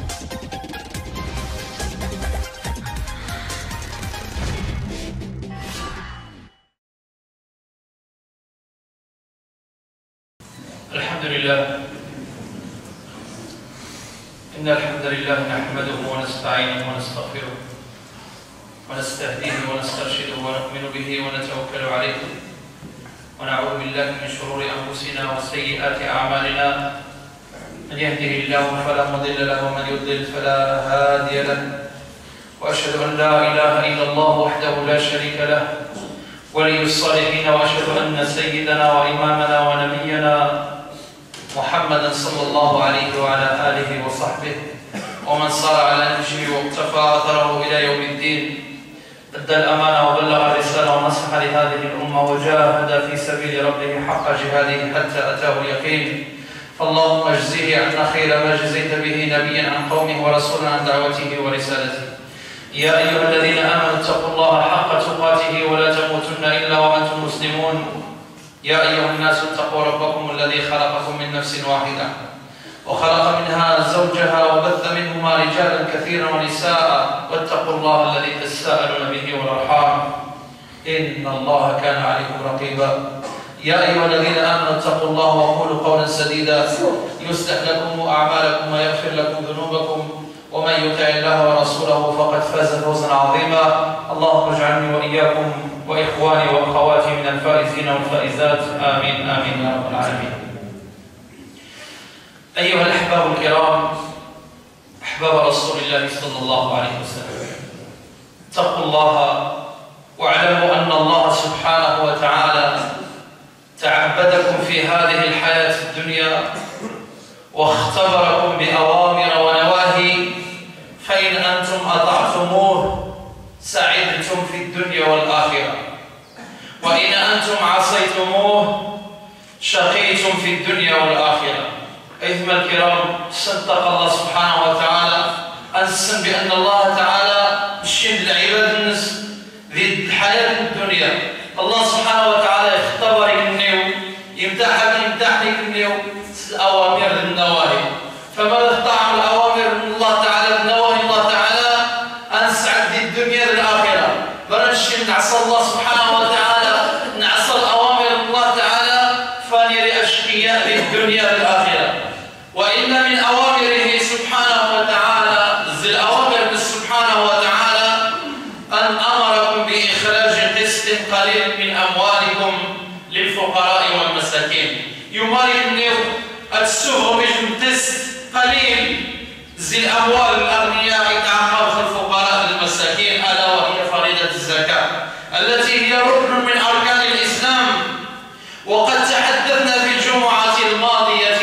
الحمد لله. إن الحمد لله نحمده ونستعينه ونستغفره ونستهديه ونسترشده ونؤمن به ونتوكل عليه ونعوذ بالله من شرور أنفسنا وسيئات أعمالنا. من يهده الله فلا مضل له ومن يضلل فلا هادي له، وأشهد أن لا إله إلا الله وحده لا شريك له ولي الصالحين، وأشهد أن سيدنا وإمامنا ونبينا محمدا صلى الله عليه وعلى آله وصحبه ومن صار على نهجه واقتفى أثره إلى يوم الدين. أدى الأمانة وبلغ الرسالة ونصح لهذه الأمة وجاهد في سبيل ربه حق جهاده حتى أتاه اليقين. فاللهم اجزه عنا خير ما جزيت به نبيا عن قومه ورسولا عن دعوته ورسالته. يا أيها الذين آمنوا اتقوا الله حق تقاته ولا تموتن إلا وأنتم مسلمون. يا أيها الناس اتقوا ربكم الذي خلقكم من نفس واحدة وخلق منها زوجها وبث منهما رجالا كثيرا ونساء، واتقوا الله الذي تساءلون به والأرحام إن الله كان عليكم رقيبا. يا أيها الذين آمنوا اتقوا الله وقولوا قولا سديدا يصلح لكم أعمالكم ويغفر لكم ذنوبكم، ومن يطع الله ورسوله فقد فاز فوزا عظيما. اللهم اجعلني وإياكم وإخواني وأخواتي من الفائزين والفائزات، آمين آمين يا رب العالمين. أيها الأحباب الكرام، أحباب رسول الله صلى الله عليه وسلم، اتقوا الله واعلموا أن الله سبحانه وتعالى تعبدكم في هذه الحياة الدنيا واختبركم بأوامر ونواهي، فإن أنتم أطعتموه سعدتم في الدنيا والآخرة، وإن أنتم عصيتموه شقيتم في الدنيا والآخرة. أيها الكرام، صدق الله سبحانه وتعالى أنسن بأن الله تعالى يشهد العباد الناس ذي الحياة الدنيا. الله سبحانه وتعالى يختبر النيو يمتحنك النيو الأوامر النواهي. فماذا طعم الأوامر من الله تعالى النواهي الله تعالى أنسعد في الدنيا والآخرة. برنشي نعصى الله سبحانه وتعالى، نعصى الأوامر الله تعالى فنري أشقياء في الدنيا والآخرة. وإن من أوامره سبحانه وتعالى ذي الأوامر سبحانه وتعالى أن أمركم بإخراج قسط قليل من أموالكم للفقراء والمساكين. يمارك النيو السهم قسط قليل ذي الأموال الأغنياء يتعاقب في الفقراء المساكين، ألا وهي فريضة الزكاة التي هي ركن من أركان الإسلام. وقد تحدثنا في الجمعة الماضية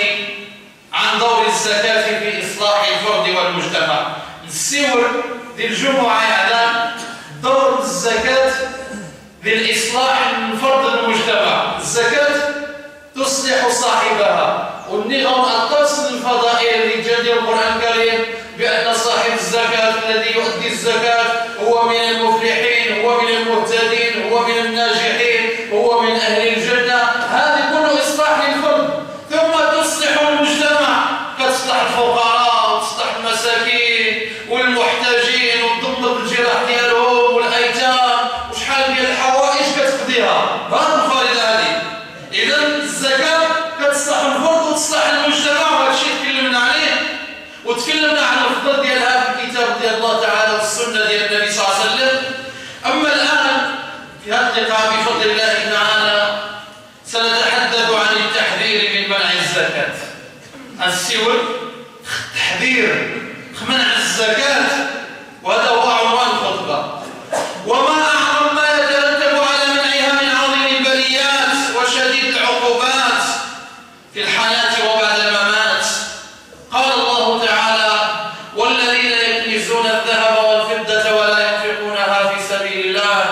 عن دور الزكاة في إصلاح الفرد والمجتمع. نسيور ذي الجمعة يعني دور الزكاة في الإصلاح الفرد والمجتمع. الزكاة تصلح صاحبها، والنغم التصل الفضائل اللي جاء القرآن الكريم بأن صاحب الزكاة الذي يؤدي الزكاة هو من المفلحين، هو من المهتدين، هو من الناجحين، هو من أهل الجنة. هذه كله إصلاح للفرد. ثم تصلح المجتمع، كتصلح الفقراء وتصلح المساكين والمحتاجين وتضم الجراح ديالهم والأيتام وشحال ديال الحوائج كتقضيها. هذه الفريضة هذه. إذا الزكاة كتصلح الفرد وتصلح المجتمع، وهذا الشيء تكلمنا عليه، وتكلمنا عن الفضل ديالها في الكتاب ديال الله تعالى والسنة ديال النبي صلى الله عليه وسلم. أما الآن في هذا اللقاء بفضل الله تعالى سنتحدث عن التحذير من منع الزكاة. السور تحذير منع الزكاة، وهذا هو عنوان الخطبة. وما أعظم ما يترتب على منعها من عظيم البليات وشديد العقوبات في الحياة وبعد الممات. قال الله تعالى: والذين يكنزون الذهب والفضة ولا ينفقونها في سبيل الله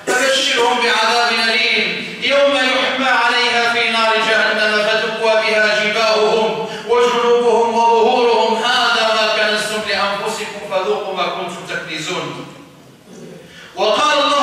فبشرهم بعذاب أليم يوم يحمى عليها في نار جهنم فتكوى بها جباههم وجنوبهم وظهورهم هذا ما كنزتم لأنفسكم فذوقوا ما كنتم تكنزون. وقال الله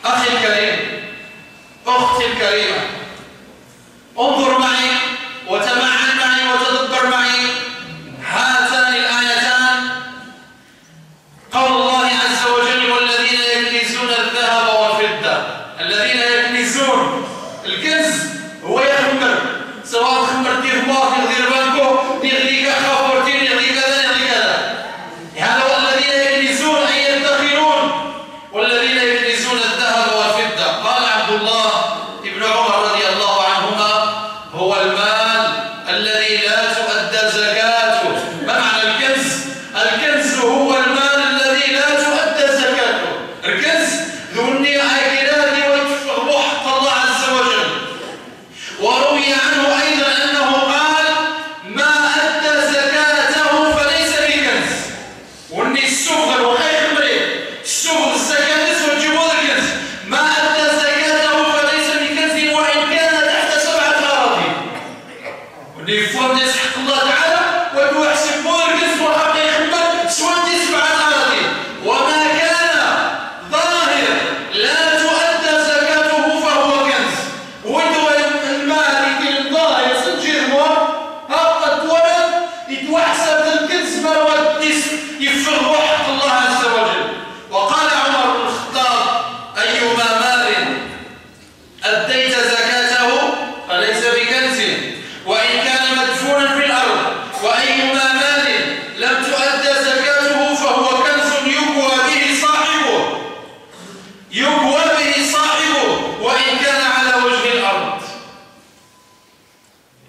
أخي الكريم، أختي الكريمة، انظر معي وتمعن معي وتدبر معي هاتان الآيتان، قول الله عز وجل: والذين يكنزون الذهب والفضة. الذين يكنزون، الكنز هو يخمر، سواء تخمر دير باق، يغدير بانكو، يغديك خافورتين، يغديك كذا، يغديك كذا. هذا هو الذين يكنزون، أي يدخرون. والذين يكنزون الذهب والفضة. قال عبد الله بن عمر رضي الله عنهما: هو المال الذي لا تؤدى زكاته. ما معنى الكنز؟ الكنز هو المال الذي لا تؤدى زكاته. الكنز ذني عاكلات ويتفقه حق الله عز وجل. وروي عنه أيضا أنه قال: ما أدى زكاته فليس بكنز. وني السوق وخير مريض السوق الزكاة نسوى الجمهور الكنز. ما أدى زكاته فليس بكنز وإن كان تحت 7 أراضين. وني يفهم حق الله تعالى ويقول يحسب مول الكنز وحق يخمر سوى 7 أراضين. وما كان ظاهر لا تؤدى زكاته فهو كنز. ويدوى المال يدير الظاهر سجل مور هبط ولد يتوحسب الكنز مروى يفرغ حق الله عز وجل. وقال عمر بن الخطاب: أيما مال أديت زكاته فليس بكنز وإن كان مدفونا في الأرض، وأيما مال لم تؤدى زكاته فهو كنز يكوى به صاحبه، يكوى به صاحبه وإن كان على وجه الأرض.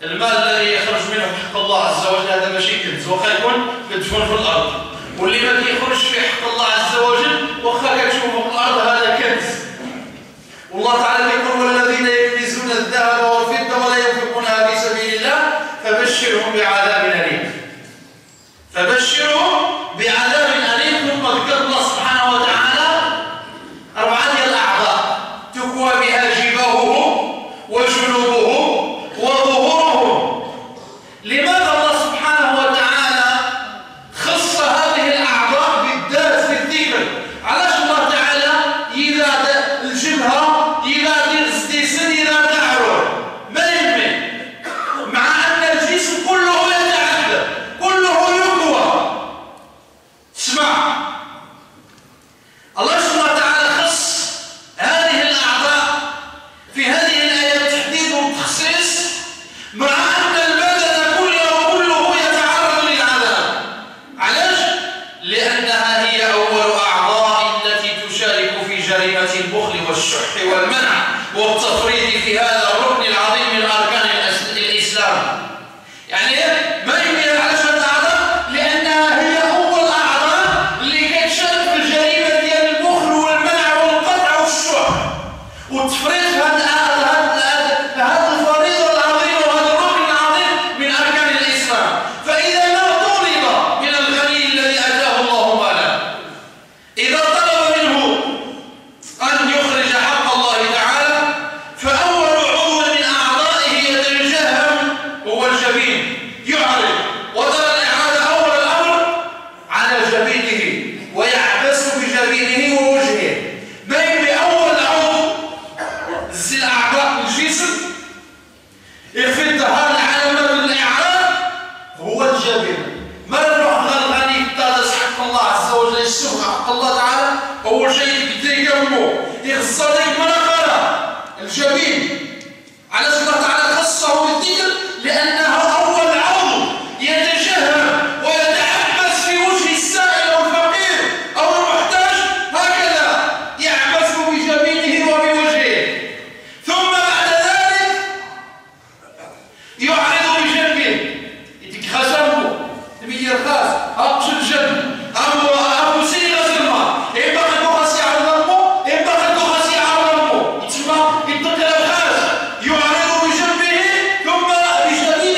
المال الذي يخرج منه حق الله عز وجل هذا ماشي كنز، وخا يكون مدفون في الأرض. واللي ما كيخرجش في حق الله عز وجل وخا كتشوفه في الأرض هذا كنز. والله تعالى يقول: والذين يكنزون الذهب والفضة ولا ينفقونها في سبيل الله فبشرهم بعذاب أليم. فبشرهم بعذاب أليم. ثم ذكر الله سبحانه وتعالى 4 ديال الأعضاء تكوى بها جباههم وجنوبهم وظهورهم. لماذا الله سبحانه وتعالى خص هذه الأعضاء بالذات في الذكر؟ علاش الله تعالى إذا الجبهة إذا الجسم إذا تعرض ما يهمه، مع أن الجسم كله يتعذب كله يقوى. اسمع، الله سبحانه وتعالى خص هذه الأعضاء في هذه الآية التحديد والتخصيص، مع أن البدن كله يتعرض للعذاب. علاش؟ لأنها هي أول أعضاء التي تشارك في جريمة البخل والشح والمنع والتفريط في هذا الركن العظيم من أركان الإسلام. يعني ما يمكن على شأن الأعضاء لأنها هي أول أعضاء اللي كتشارك في الجريمة ديال البخل والمنع والقطع والشح والتفريط في هذا الفريضة العظيمة وهذا الركن العظيم من أركان الإسلام. فإذا ما طلب من الغني الذي أتاه الله مالا، إذا طلب منه أن يخرج حق الله تعالى، فأول عضو من أعضائه يتجهم هو الجبين، يعرض. وترى الإعراض أول الأمر على جبينه ويعبس بجبينه ووجهه. ما يبي أول عضو زي أعضاء الجسم يخفي الظهر علامة الإعراض هو الجبين. ما نروح الغني تدرس حق الله عز وجل يشوف حق الله تعالى، أول شيء يدي جنبه يخص ذلك مناخرة الجبين. علاش الله تعالى خصه بالذكر؟ لأنه أول عضو يتجهم ويتعبس في وجه السائل أو الفقير أو المحتاج، هكذا يعبس بجبينه وبوجهه. ثم بعد ذلك يعرض بجنبه، يديك خشمه تبي الخاص هاقش الجنب أبو سيغة الماء يبقى خاص يعرض ضمه، يبقى خاص يعرض ضمه، يتسمى يتذكر الخاص. يعرض بجنبه ثم بجبينه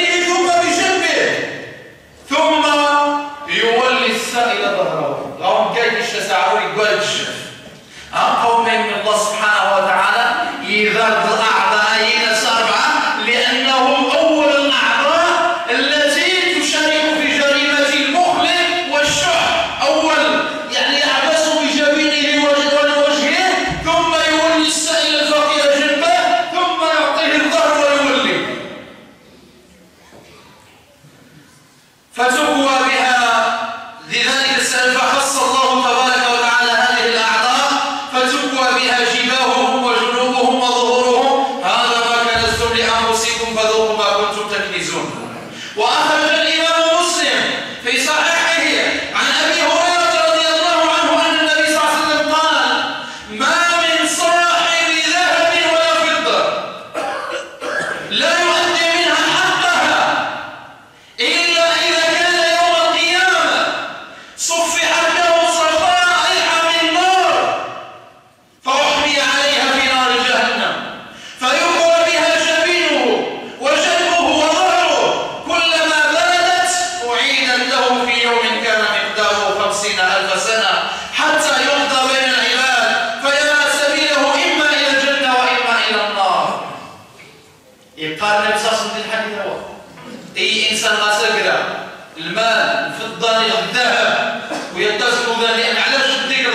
الصناديق الذهب ويتصلوا بها. لأن علاش ذكر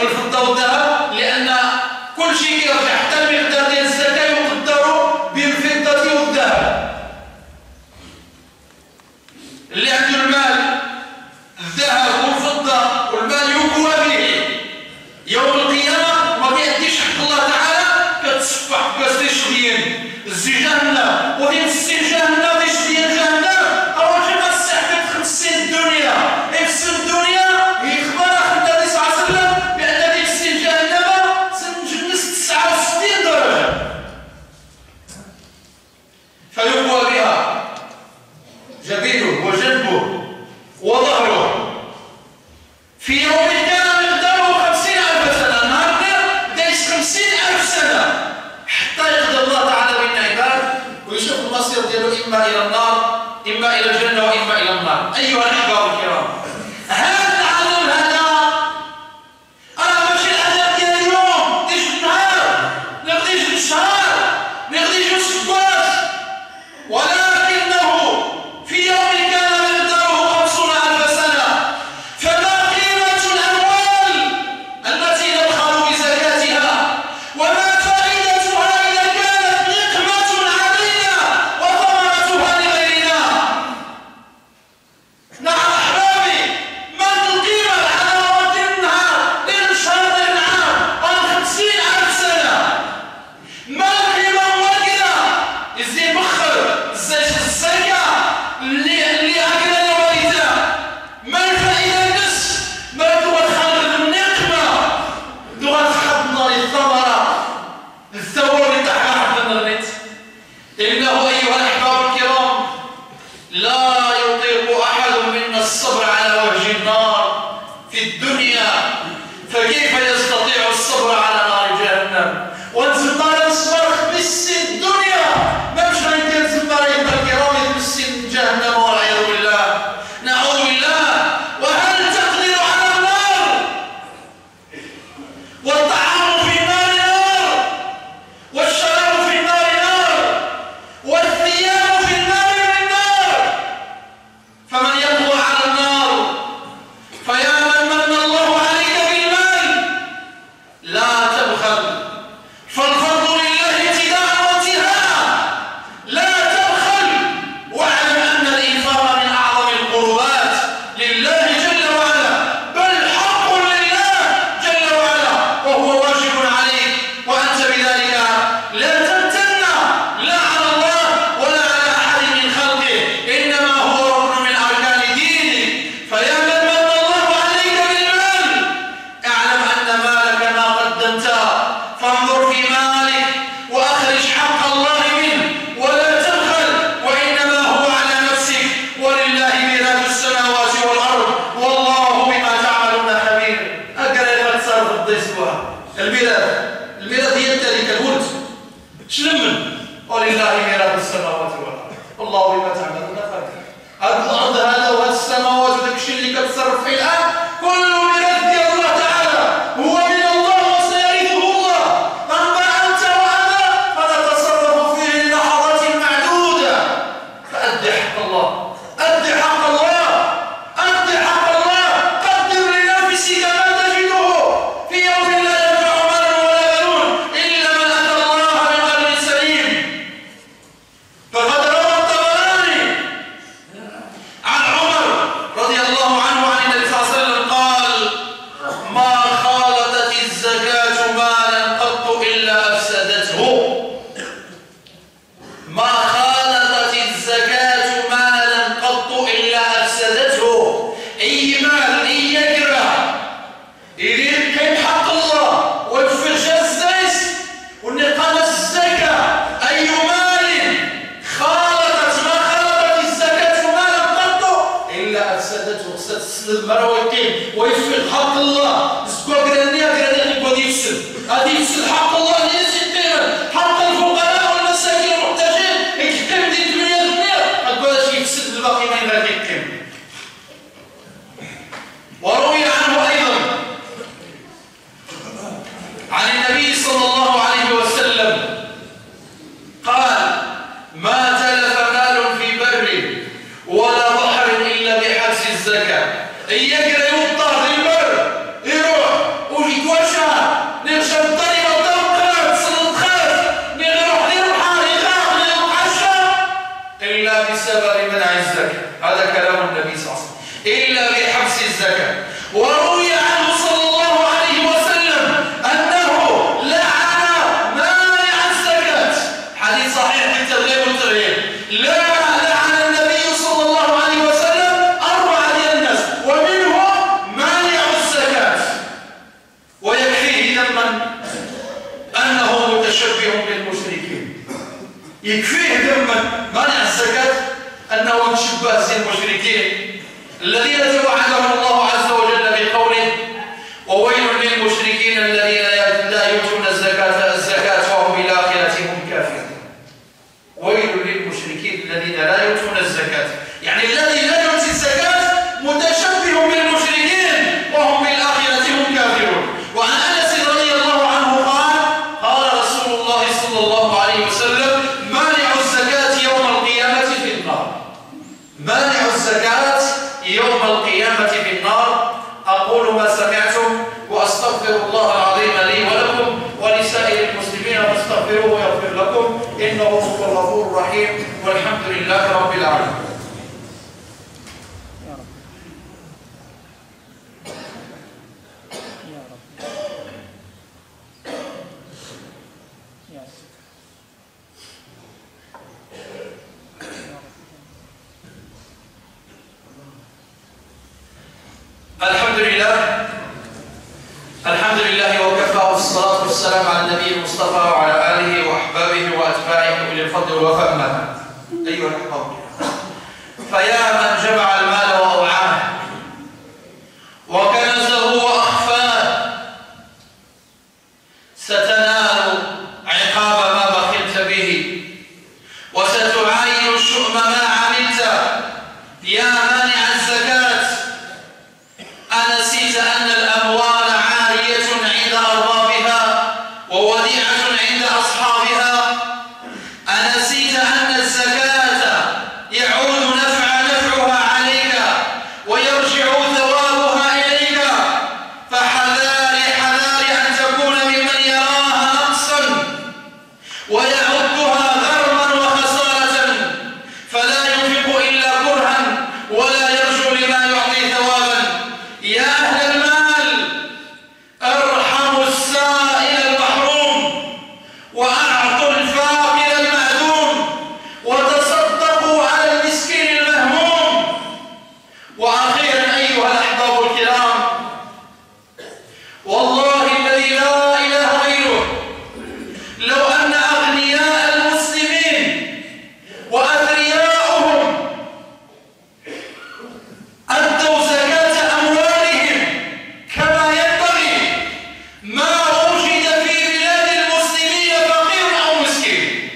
الفضة والذهب؟ لأن كل شيء كيرجع، حتى المقدار ديال الزكاة يقدر بالفضة والذهب. اللي عنده المال الذهب والفضة والمال يكوى به يوم القيامة ما كيعطيش حق الله تعالى، كتصفح كاس ديال الزجاجة وديال السجاجة ديال جهنم. أول ما تستحق 50 الدنيا يفسد الدنيا يخبر أخذ النبي صلى الله عليه وسلم بأن ديك السجاجة سنجلس 69 درجة فيقوى بها جبينه وجنبه وظهره في يوم كان مقداره 50,000 سنة. النهارده دايش 50,000 سنة حتى يقضي الله تعالى بين عباد ويشوف المصير ديالو إما إلى النار إما إلى الجنة وإما إلى النار. أيها الأحباب الكرام، هذا العذاب هذا أنا ماشي العذاب ديال اليوم ديش النهار نقضي جوج شهر نقضي جوج سباط، ولكنه في يوم كان مقداره 50,000 سنة. فما قيمة الأموال التي نبخل بزكاتها؟ وما فائدتها إذا كانت نقمة علينا وثمرتها لغيرنا؟ نعم أحبابي، ما القيمة العلامات النهار للشهر العام عن 50,000 سنة؟ ما القيمة الموكلة؟ إزاي بخر الزكاة اللي أكلنا والداه؟ ما الفائدة النص؟ ما دوغا تخلق النقمة دوغا تحضنا للثمرة الثواب تاعها حضنا النت. إنه أيها الأحباب الكرام لا يطيق أحد منا الصبر على وجه النار في الدنيا، فكيف يستطيع الصبر على نار جهنم؟ ونزمار نصبر بس الدنيا ما مش غيدير زمار أيها الكرام يتمسك جهنم والعياذ بالله، نعوذ بالله. وهل تقدر على النار؟ والطعام في النار نار، والشراب في النار نار، والثياب في النار من نار. فمن يقوى على النار فيا من من الله عليك بالمال لا تبخل، فالفضل لله ابتداء وانتهاء. لا تبخل، واعلم أن الإنفاق من أعظم القربات لله جل وعلا، بل حق لله جل وعلا وهو واجب عليك، وأنت بذلك لا تمتن لا على الله ولا على أحد من خلقه، إنما هو ركن من أركان دينك. فيا من من الله عليك بالمال اعلم أن مالك ما قدمته، فانظر في مالك وأخرج حق الله منه ولا تبخل، وإنما هو على نفسك، ولله ميراث السماوات والأرض والله بما تعملون خبير. أقرأ ما تصرف الضيسوة الميراث هي التركة الولد شلمن، ولله ميراث السماوات والأرض والله بما تعملون خبير. هذا الأرض هذا وهذا السماوات وداك الشيء اللي كتصرف فيه الآن كله ميراث ديال الله تعالى، هو من الله وسيرثه الله. أما أنت وأنا فنتصرف فيه للحظات معدودة. فأد حق الله، أد حق الله، أد حق الله. قدر لنفسك ما تجده في يوم لا ينفع مال ولا بنون إلا من أتى الله بقلب سليم. فقد روى الطبراني عن بسبب منع الزكاة. هذا كلام النبي صلى الله عليه وسلم. إلا بحبس الزكاة. وروي عنه صلى الله عليه وسلم أنه لعن مانع الزكاة. حديث صحيح في الترغيب والترهيب. لعن النبي صلى الله عليه وسلم 4 من الناس ومنهم مانع الزكاة. ويكفيه ذما أنه متشبه بالمشركين. يكفيه ذما مانع الزكاة أنه مشبه بالمشركين الذين توعدهم الله عز وجل بقوله: وويل للمشركين الذين لا يؤتون الزكاة وهم بالآخرة هم كافرون. ويل للمشركين الذين لا يؤتون الزكاة، يعني الذي لا يؤتي الزكاة متشبه بالمشركين وهم بالآخرة هم كافرون. وعن أنس رضي الله عنه قال رسول الله صلى الله عليه وسلم: مانع الزكاة يوم القيامة في النار. مانع الزكاة يوم القيامة في النار. أقول ما سمعتم وأستغفر الله العظيم لي ولكم ولسائر المسلمين فاستغفروه ويغفر لكم إنه هو الغفور الرحيم والحمد لله رب العالمين. الحمد لله وكفى، والصلاة والسلام على النبي المصطفى وعلى آله وأحبابه وأتباعه أولي الفضل والوفاء. أيها الأحباب، فيا من جمع المال وأوعاه وكنزه وأخفاه، ستنال عقاب ما بخلت به وستعاين شؤم ما عملت. يا مانع الزكاة، أنسيت أن الأموال عارية عند أربابها ووديعة عند أصحابها؟ أنسيت أن الزكاة يعود نفعها عليك ويرجع ثوابها إليك؟ فحذار أن تكون ممن يراها نقصا ويعدها غرما وخسارة، فلا ينفق إلا كرها ولا يرجو لما يعطي ثوابا. يا أهل المال، ارحموا السائل المحروم وأعطوا الفاقد المعدوم وتصدقوا على المسكين المهموم. وأخيرا أيها الأحباب الكرام، والله الذي لا إله غيره، لو أن أغنياء المسلمين وأثرياؤهم أدوا زكاة أموالهم كما ينبغي ما وجد في بلاد المسلمين فقير أو مسكين،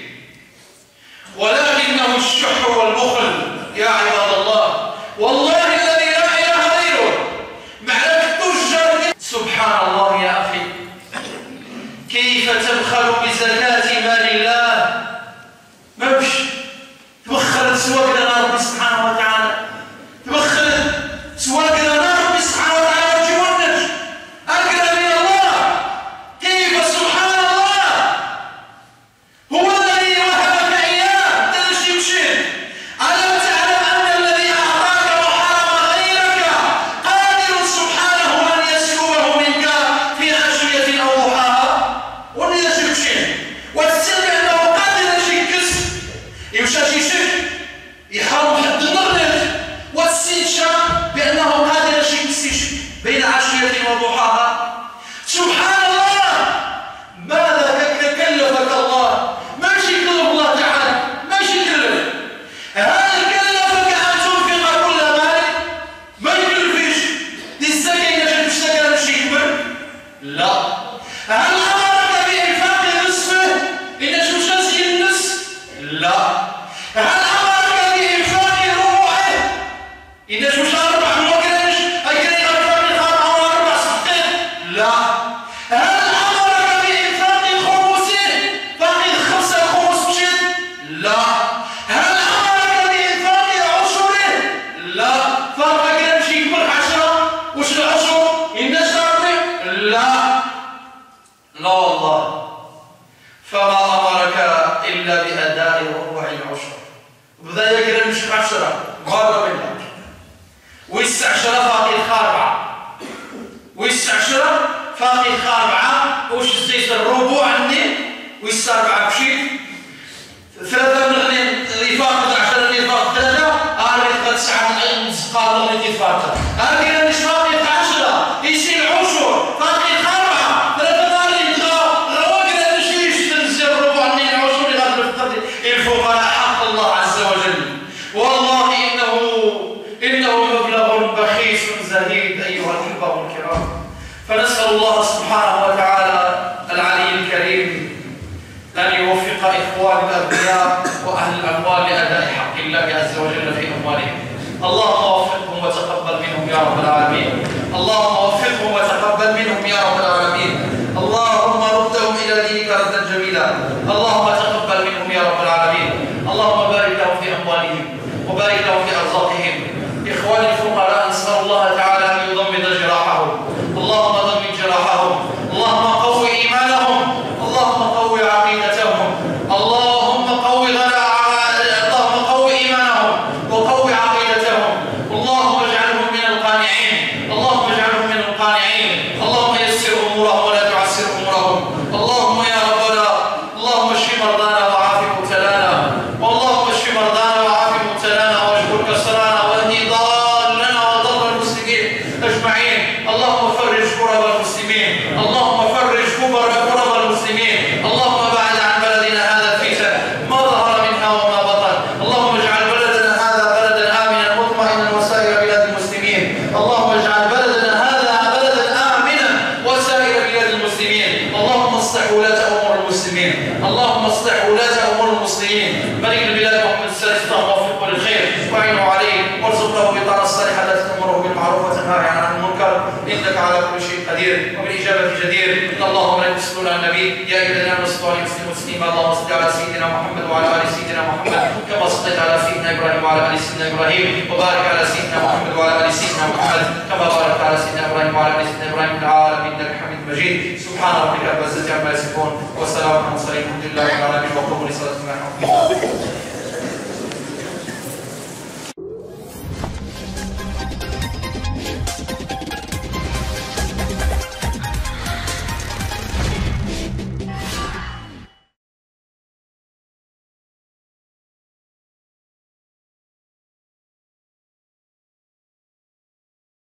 ولكنه الشح والبخل. يا عباد الله، والله الذي لا إله غيره، معك تجار. سبحان الله يا أخي، كيف تبخل بزكاة مال الله؟ ما بش تبخل سواء لنا ربي سبحانه وتعالى، تبخل سواء لنا ربي سبحانه وتعالى وجوانك أقرب من الله. كيف؟ سبحان الله، هو الذي وهبك إياه تمشي. ألم تعلم أن الذي أعطاك وحرم غيرك قادر سبحانه أن يسلبه منك في عشية أو ضحاها؟ وإذا تمشي وتستمع أنه زيت الربوع عني ويصار بعد شيء 3 من رفاق 10 رفاق 3 أريد 9 قابل رفاق هذه مش باقي 10 يصير عشر باقي 4 3 أريد رواقنا مشيش تنزل الربوع عني العشر لغاية الفقراء حق الله عز وجل. والله إنه مبلغ بخيس زهيد أيها الأحباب الكرام. فنسأل الله سبحانه وتعالى العلي الكريم أن يوفق إخوان الأغنياء وأهل الأموال لأداء حق الله عز وجل في أموالهم. اللهم وفقهم وتقبل منهم يا رب العالمين. اللهم وفقهم وتقبل منهم يا رب العالمين. اللهم ردهم إلى دينك ردا جميلا. اللهم تقبل منهم يا رب العالمين. اللهم بارك لهم في أموالهم وبارك لهم في أرزاقهم. إخواني الفقراء نسأل الله تعالى أن يضمد جراحهم. اللهم ضمد جراحهم. اللهم قو إيمانهم. اللهم قو عقيدتهم. اللهم قو اللهم قو إيمانهم وقو عقيدتهم. اللهم اجعلهم من القانعين. اللهم اجعلهم من القانعين. اللهم يسر أمورهم ولا تعسر أمورهم. اللهم يا ربنا اللهم اشف مرضانا وعاف مبتلانا. اللهم اشف مرضانا وعاف مبتلانا واجبر كسرانا واهدي ضالنا وضل المسلمين أجمعين. اللهم فرج كرب المسلمين. اللهم فرج كرب المسلمين. اللهم بعد عن بلدنا هذا الفتن ما ظهر منها وما بطن. اللهم اجعل بلدنا هذا بلدا آمنا مطمئنا وسائر بلاد المسلمين. اللهم اجعل بلدنا هذا بلدا آمنا وسائر بلاد المسلمين. اللهم اصلح ولاة أمور المسلمين. اللهم اصلح ولاة أمور المسلمين. ملك البلاد محمد السادس اللهم وفقه للخير واعينه عليه وارزقه بطانة الصالحة التي تأمره بالمعروف وتنهى عن المنكر إنك على كل شيء قدير وبالإجابة جدير. إن الله وملائكته يصلون على النبي يا أيها الذين آمنوا صلوا عليه وسلموا تسليما. اللهم صل على سيدنا محمد وعلى آل سيدنا محمد كما صليت على سيدنا إبراهيم وعلى آل سيدنا إبراهيم وبارك على سيدنا محمد وعلى آل سيدنا محمد كما باركت على سيدنا إبراهيم وعلى آل سيدنا إبراهيم في العالمين إنك حميد مجيد. سبحان ربك رب العزة عما يصفون وسلام على المرسلين والحمد لله رب العالمين وقوموا لصلاتكم يرحمكم الله.